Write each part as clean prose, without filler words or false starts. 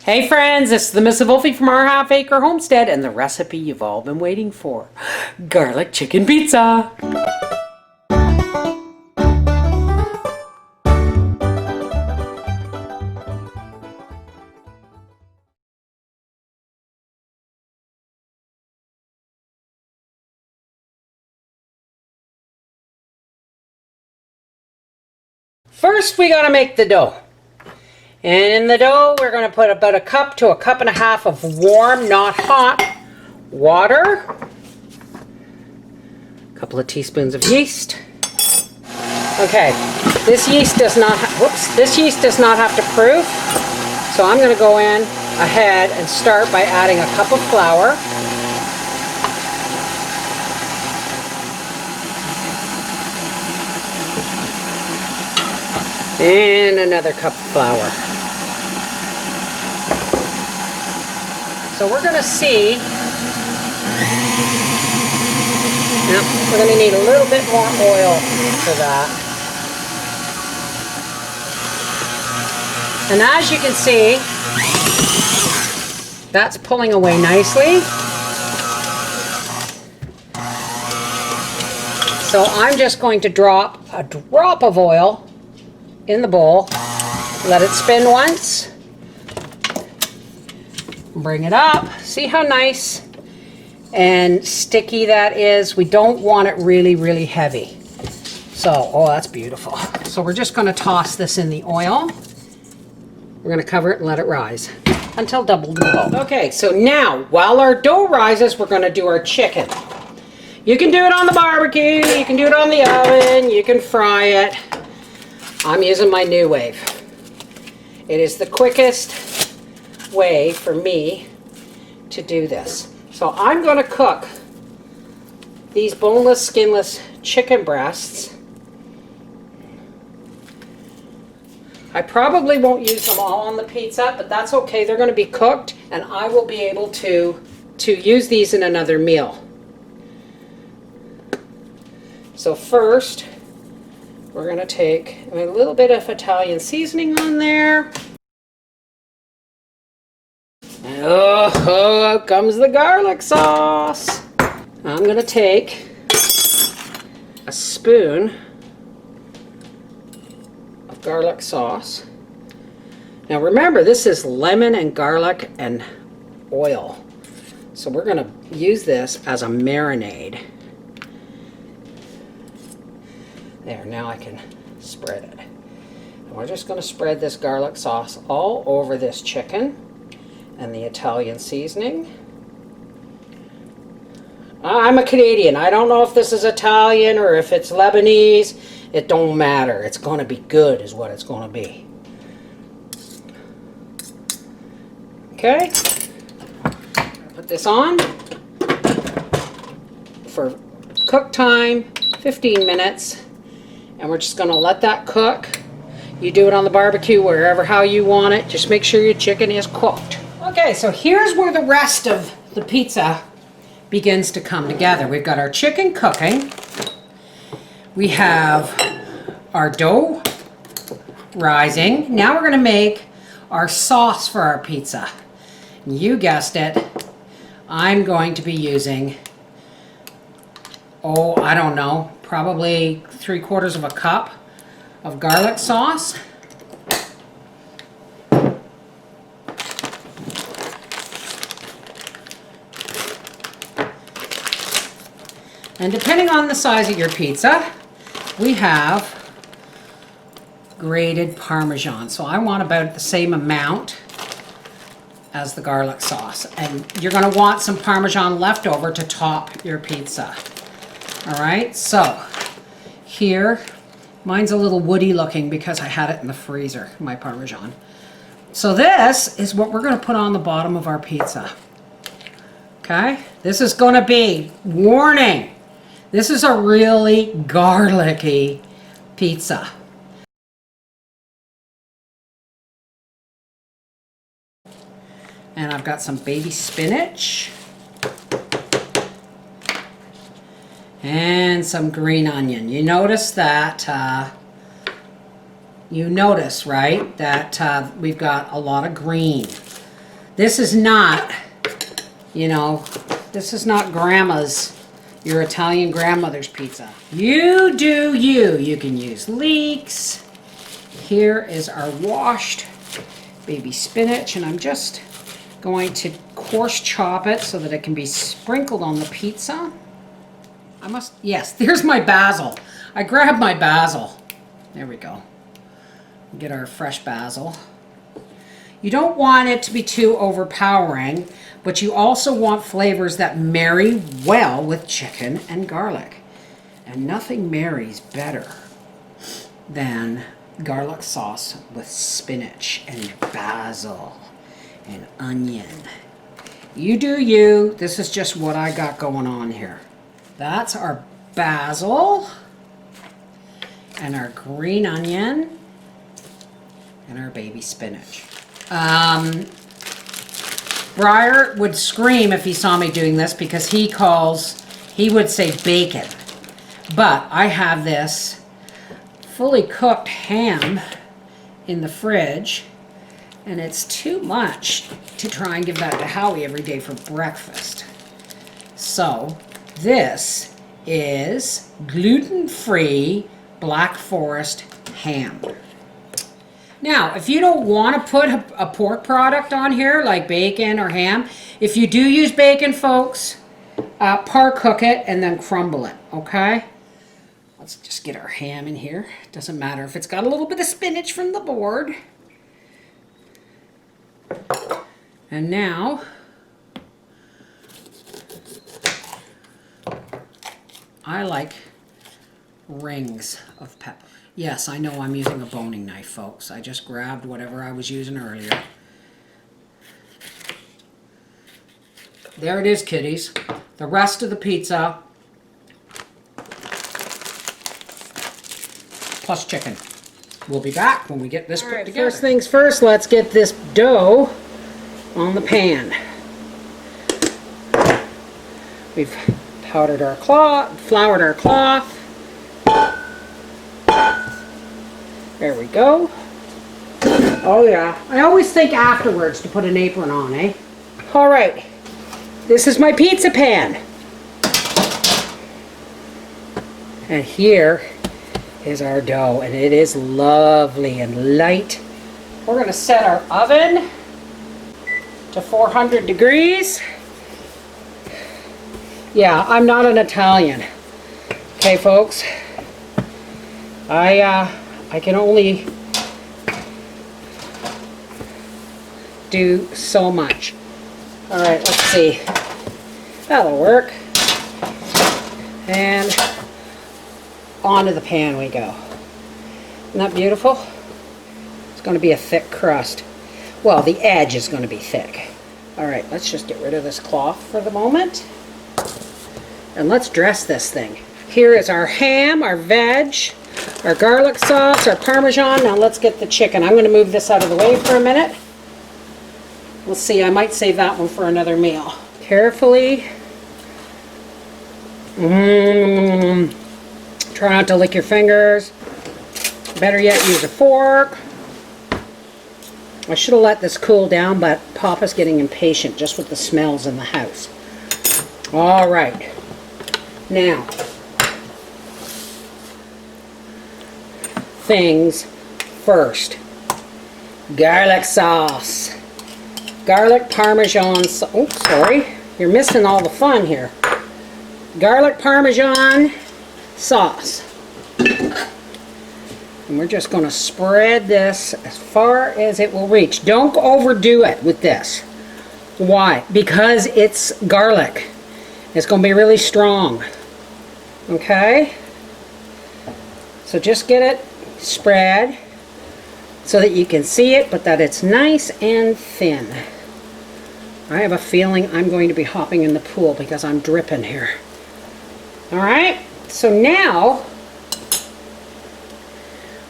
Hey friends, this is the Miss Wolfie from our Half Acre Homestead and the recipe you've all been waiting for. Garlic chicken pizza. First we gotta make the dough. And in the dough, we're going to put about a cup to a cup and a half of warm, not hot, water. A couple of teaspoons of yeast. Okay, this yeast does not have to proof. So I'm going to go in ahead and start by adding a cup of flour. And another cup of flour. So we're going to see, we're going to need a little bit more oil for that. And as you can see, that's pulling away nicely. So I'm just going to drop a drop of oil in the bowl, let it spin once, bring it up. See how nice and sticky that is? We don't want it really, really heavy. So, oh, that's beautiful. So we're just going to toss this in the oil. We're going to cover it and let it rise until double the bowl. Okay, so now while our dough rises, we're going to do our chicken. You can do it on the barbecue, you can do it on the oven, you can fry it. I'm using my New Wave. It is the quickest way for me to do this. So I'm going to cook these boneless, skinless chicken breasts. I probably won't use them all on the pizza, but that's okay. They're going to be cooked, and I will be able to use these in another meal. So first, we're going to take a little bit of Italian seasoning on there. And out comes the garlic sauce. I'm going to take a spoon of garlic sauce. Now remember, this is lemon and garlic and oil. So we're going to use this as a marinade. There, now I can spread it. And we're just going to spread this garlic sauce all over this chicken and the Italian seasoning. I'm a Canadian. I don't know if this is Italian or if it's Lebanese. It don't matter. It's going to be good is what it's going to be. Okay. Put this on for cook time, 15 minutes. And we're just going to let that cook. You do it on the barbecue, wherever, how you want it. Just make sure your chicken is cooked. Okay, so here's where the rest of the pizza begins to come together. We've got our chicken cooking. We have our dough rising. Now we're going to make our sauce for our pizza. You guessed it. I'm going to be using, I don't know, probably 3/4 of a cup of garlic sauce. And depending on the size of your pizza, we have grated Parmesan. So I want about the same amount as the garlic sauce. And you're going to want some Parmesan left over to top your pizza. All right, so here, mine's a little woody looking because I had it in the freezer, my Parmesan. So this is what we're going to put on the bottom of our pizza. Okay, this is going to be, warning, this is a really garlicky pizza. And I've got some baby spinach. And some green onion. You notice that, right, that we've got a lot of green. This is not, you know, this is not grandma's, your Italian grandmother's pizza. You do you. You can use leeks. Here is our washed baby spinach, and I'm just going to coarse chop it so that it can be sprinkled on the pizza. Yes, there's my basil. I grabbed my basil. There we go. Get our fresh basil. You don't want it to be too overpowering, but you also want flavors that marry well with chicken and garlic. And nothing marries better than garlic sauce with spinach and basil and onion. You do you. This is just what I got going on here. That's our basil and our green onion and our baby spinach. Briar would scream if he saw me doing this because he would say bacon. But I have this fully cooked ham in the fridge, and it's too much to try and give that to Howie every day for breakfast. So this is gluten-free Black Forest ham. Now, if you don't want to put a pork product on here, like bacon or ham, if you do use bacon, folks, par cook it and then crumble it, okay? Let's just get our ham in here. Doesn't matter if it's got a little bit of spinach from the board. And now, I like rings of pepper. Yes, I know I'm using a boning knife, folks. I just grabbed whatever I was using earlier. There it is, kiddies. The rest of the pizza, plus chicken. We'll be back when we get this put together. First things first, let's get this dough on the pan. We've powdered our cloth, floured our cloth. There we go. Oh yeah. I always think afterwards to put an apron on, eh? All right. This is my pizza pan. And here is our dough, and it is lovely and light. We're going to set our oven to 400 degrees. Yeah, I'm not an Italian. Okay, folks. I can only do so much. All right, let's see. That'll work. And onto the pan we go. Isn't that beautiful? It's going to be a thick crust. Well, the edge is going to be thick. All right, let's just get rid of this cloth for the moment. And let's dress this thing. Here is our ham, our veg, our garlic sauce, our Parmesan. Now let's get the chicken. I'm going to move this out of the way for a minute. We'll see, I might save that one for another meal. Carefully. Try not to lick your fingers. Better yet, use a fork. I should have let this cool down, but Papa's getting impatient just with the smells in the house. All right. Now, things first. Garlic sauce. Garlic Parmesan sauce. Oh, sorry. You're missing all the fun here. Garlic Parmesan sauce. And we're just going to spread this as far as it will reach. Don't overdo it with this. Why? Because it's garlic. It's going to be really strong. Okay? So just get it spread so that you can see it, but that it's nice and thin. I have a feeling I'm going to be hopping in the pool because I'm dripping here. Alright? So now,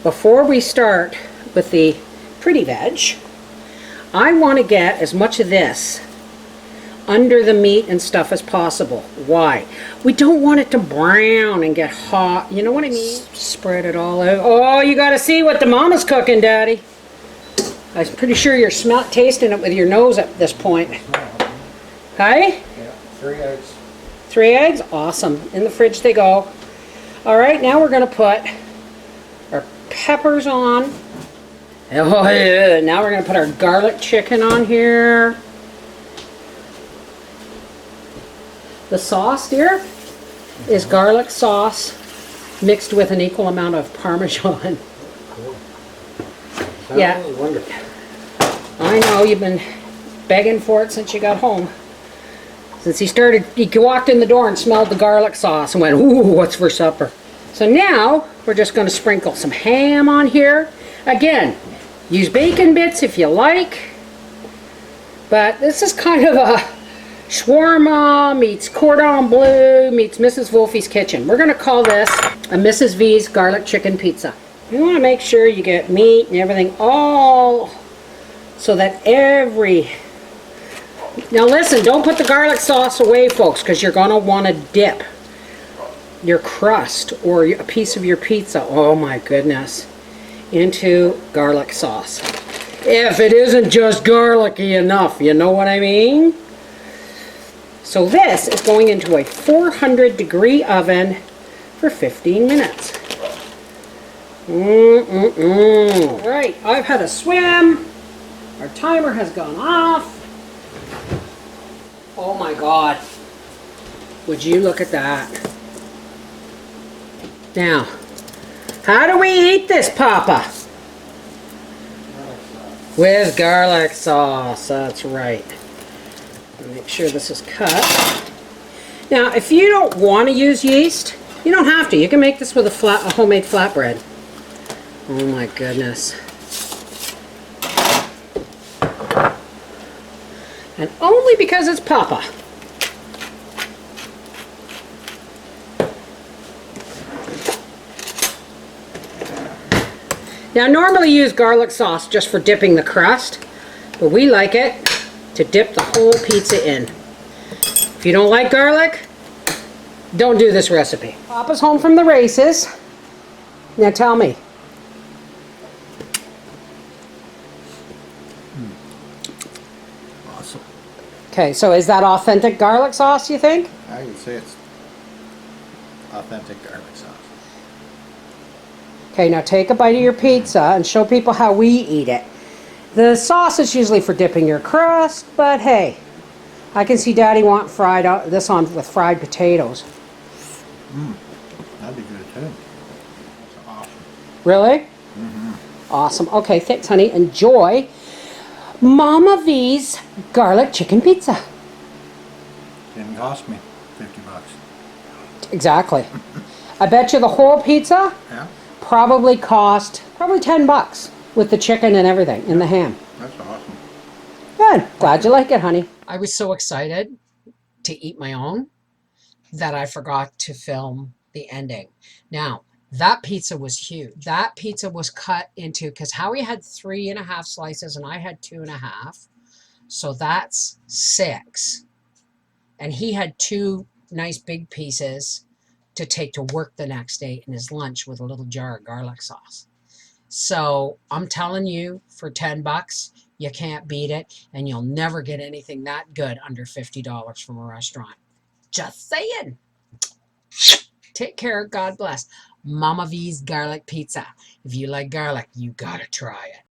before we start with the pretty veg, I want to get as much of this under the meat and stuff as possible. Why? We don't want it to brown and get hot. You know what I mean? Spread it all out. Oh, you got to see what the mama's cooking, Daddy. I'm pretty sure you're tasting it with your nose at this point. Hey? Yeah, 3 eggs. 3 eggs? Awesome. In the fridge they go. All right, now we're going to put our peppers on. Oh, yeah. Now we're going to put our garlic chicken on here. The sauce, dear, is garlic sauce mixed with an equal amount of Parmesan. Cool. Yeah. Sounds wonderful. I know, you've been begging for it since you got home. Since he walked in the door and smelled the garlic sauce and went, ooh, what's for supper? So now, we're just going to sprinkle some ham on here. Again, use bacon bits if you like. But this is kind of a shawarma meets cordon bleu meets Mrs. Wolfie's Kitchen. We're going to call this a Mrs. V's garlic chicken pizza. You want to make sure you get meat and everything all so that Now listen, don't put the garlic sauce away, folks, because you're going to want to dip your crust or a piece of your pizza, oh my goodness, into garlic sauce. If it isn't just garlicky enough, you know what I mean? So this is going into a 400-degree oven for 15 minutes. All right, I've had a swim. Our timer has gone off. Oh my God. Would you look at that? Now, how do we eat this, Papa? With garlic sauce, that's right. Make sure this is cut. Now, if you don't want to use yeast, you don't have to. You can make this with a homemade flatbread. Oh my goodness. And only because it's Papa. Now, normally you use garlic sauce just for dipping the crust, but we like it to dip the whole pizza in. If you don't like garlic, don't do this recipe. Papa's home from the races. Now tell me. Awesome. Okay, so is that authentic garlic sauce, you think? I would say it's authentic garlic sauce. Okay, now take a bite of your pizza and show people how we eat it. The sauce is usually for dipping your crust, but hey, I can see Daddy want this on with fried potatoes. That'd be good too. That's awesome. Really? Awesome. Okay, thanks, honey. Enjoy Mama V's garlic chicken pizza. Didn't cost me $50. Exactly. I bet you the whole pizza Yeah, probably cost $10 with the chicken and everything and the ham. that's awesome. Good. Glad you like it, honey. I was so excited to eat my own that I forgot to film the ending. Now, that pizza was huge. That pizza was cut into, because Howie had 3.5 slices and I had 2.5. So that's 6. And he had 2 nice big pieces to take to work the next day in his lunch with a little jar of garlic sauce. So I'm telling you, for $10, you can't beat it, and you'll never get anything that good under $50 from a restaurant. Just saying. Take care. God bless. Mama V's garlic pizza. If you like garlic, you gotta try it.